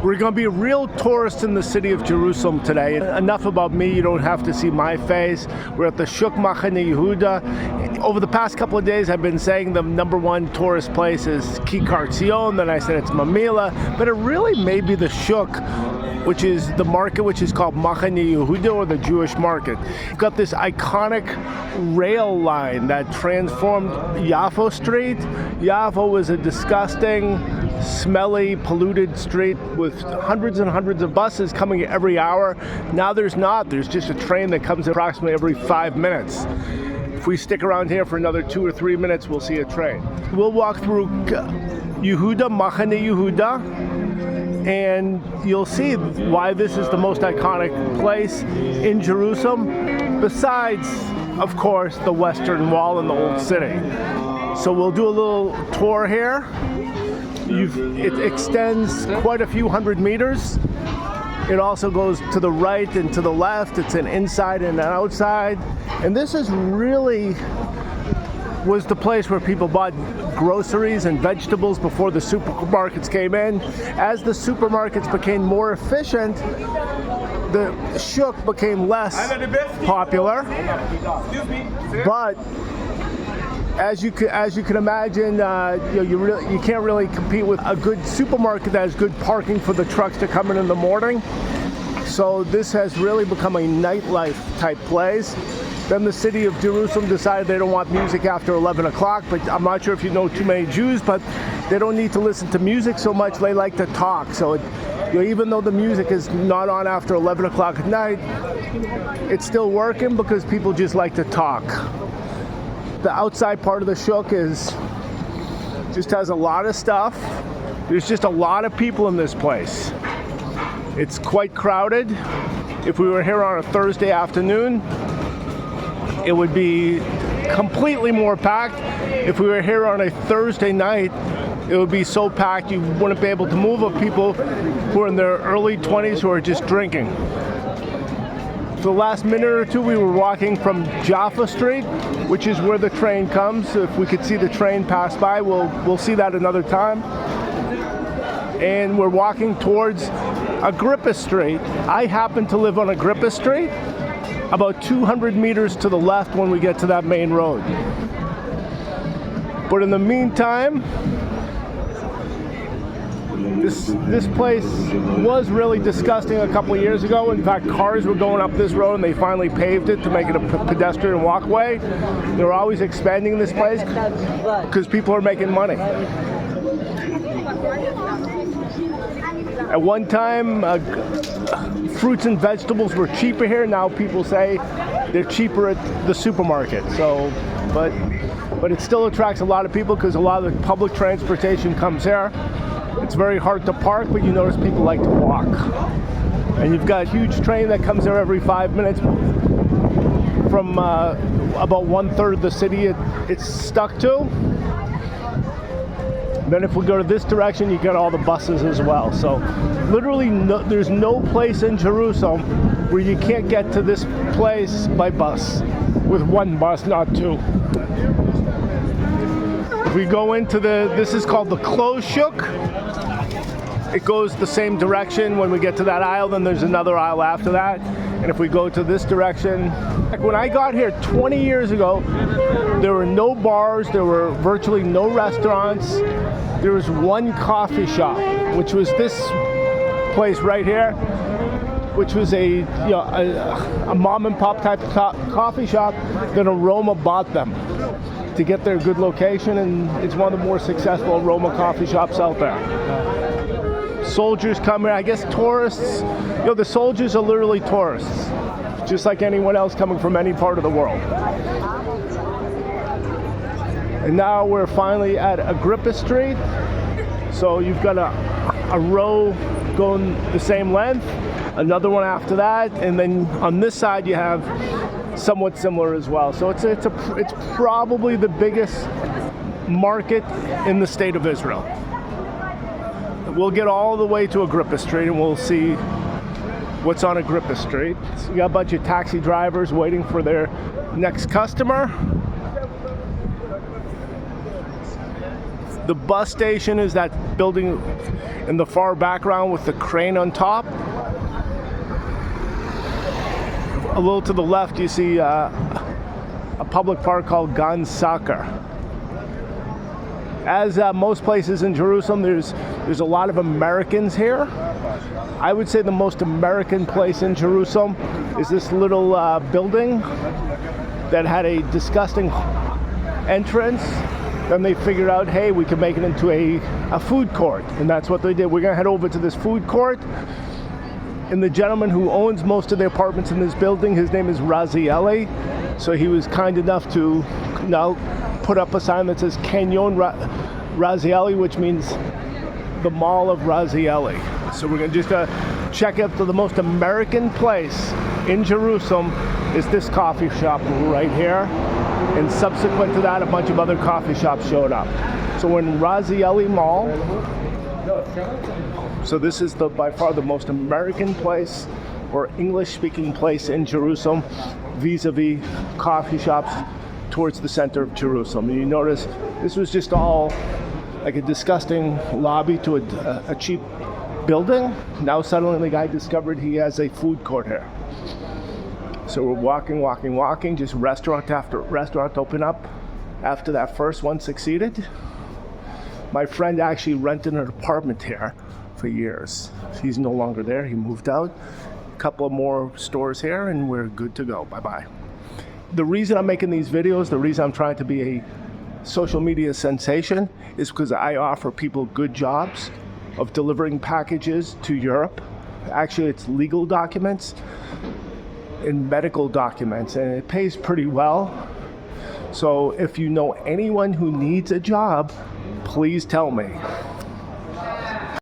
We're going to be real tourists in the city of Jerusalem today. Enough about me, you don't have to see my face. We're at the Shuk Machane Yehuda. Over the past couple of days, I've been saying the number one tourist place is Kikar Tzion, then I said it's Mamila, but it really may be the Shuk, which is the market which is called Machane Yehuda, or the Jewish market. You've got this iconic rail line that transformed Yafo Street. Yafo was a disgusting, smelly, polluted street with hundreds and hundreds of buses coming every hour. Now there's not. There's just a train that comes approximately every 5 minutes. If we stick around here for another 2 or 3 minutes, we'll see a train. We'll walk through Yehuda, Machane Yehuda, and you'll see why this is the most iconic place in Jerusalem, besides, of course, the Western Wall and the Old City. So we'll do a little tour here. It extends quite a few hundred meters. It also goes to the right and to the left. It's an inside and an outside. And this is really was the place where people bought groceries and vegetables before the supermarkets came in. As the supermarkets became more efficient, the shuk became less popular. But as you can imagine, you can't really compete with a good supermarket that has good parking for the trucks to come in the morning. So this has really become a nightlife type place. Then the city of Jerusalem decided they don't want music after 11 o'clock, but I'm not sure if you know too many Jews, but they don't need to listen to music so much, they like to talk. So even though the music is not on after 11 o'clock at night, it's still working because people just like to talk. The outside part of the shuk just has a lot of stuff. There's just a lot of people in this place. It's quite crowded. If we were here on a Thursday afternoon, it would be completely more packed. If we were here on a Thursday night, it would be so packed you wouldn't be able to move, of people who are in their early 20s who are just drinking. For the last minute or two, we were walking from Jaffa Street, which is where the train comes. If we could see the train pass by, we'll see that another time. And we're walking towards Agrippa Street. I happen to live on Agrippa Street, about 200 meters to the left when we get to that main road. But in the meantime, this place was really disgusting a couple of years ago. In fact, cars were going up this road and they finally paved it to make it a pedestrian walkway. They're always expanding this place because people are making money. At one time, fruits and vegetables were cheaper here. Now people say they're cheaper at the supermarket. So, but it still attracts a lot of people because a lot of the public transportation comes here. It's very hard to park, but you notice people like to walk. And you've got a huge train that comes there every 5 minutes from about 1/3 of the city it's stuck to. Then if we go to this direction, you get all the buses as well. So literally there's no place in Jerusalem where you can't get to this place by bus, with one bus, not two. If we go into this is called the closed shuk. It goes the same direction. When we get to that aisle, then there's another aisle after that. And if we go to this direction, when I got here 20 years ago, there were no bars, there were virtually no restaurants. There was one coffee shop, which was this place right here, which was a mom and pop type coffee shop. Then Aroma bought them to get their good location, and it's one of the more successful Aroma coffee shops out there. Soldiers come here, I guess tourists, the soldiers are literally tourists, just like anyone else coming from any part of the world. And now we're finally at Agrippa Street. So you've got a row going the same length, another one after that, and then on this side you have somewhat similar as well. So it's probably the biggest market in the state of Israel. We'll get all the way to Agrippa Street and we'll see what's on Agrippa Street. So you got a bunch of taxi drivers waiting for their next customer. The bus station is that building in the far background with the crane on top. A little to the left, you see a public park called Gan Sacher. As most places in Jerusalem, there's a lot of Americans here. I would say the most American place in Jerusalem is this little building that had a disgusting entrance. Then they figured out, hey, we can make it into a food court, and that's what they did. We're gonna head over to this food court, and the gentleman who owns most of the apartments in this building, his name is Razieli. So he was kind enough to now put up a sign that says Canyon Razieli, which means the Mall of Razieli. So we're gonna just check out the most American place in Jerusalem is this coffee shop right here. And subsequent to that, a bunch of other coffee shops showed up. So we're in Razieli Mall. So this is by far the most American place or English-speaking place in Jerusalem, vis-a-vis coffee shops towards the center of Jerusalem. And you notice this was just all like a disgusting lobby to a cheap building. Now suddenly the guy discovered he has a food court here. So we're walking, just restaurant after restaurant open up after that first one succeeded. My friend actually rented an apartment here for years. He's no longer there, he moved out. A couple of more stores here and we're good to go, bye-bye. The reason I'm making these videos, the reason I'm trying to be a social media sensation is because I offer people good jobs of delivering packages to Europe. Actually, it's legal documents and medical documents, and it pays pretty well. So if you know anyone who needs a job, please tell me.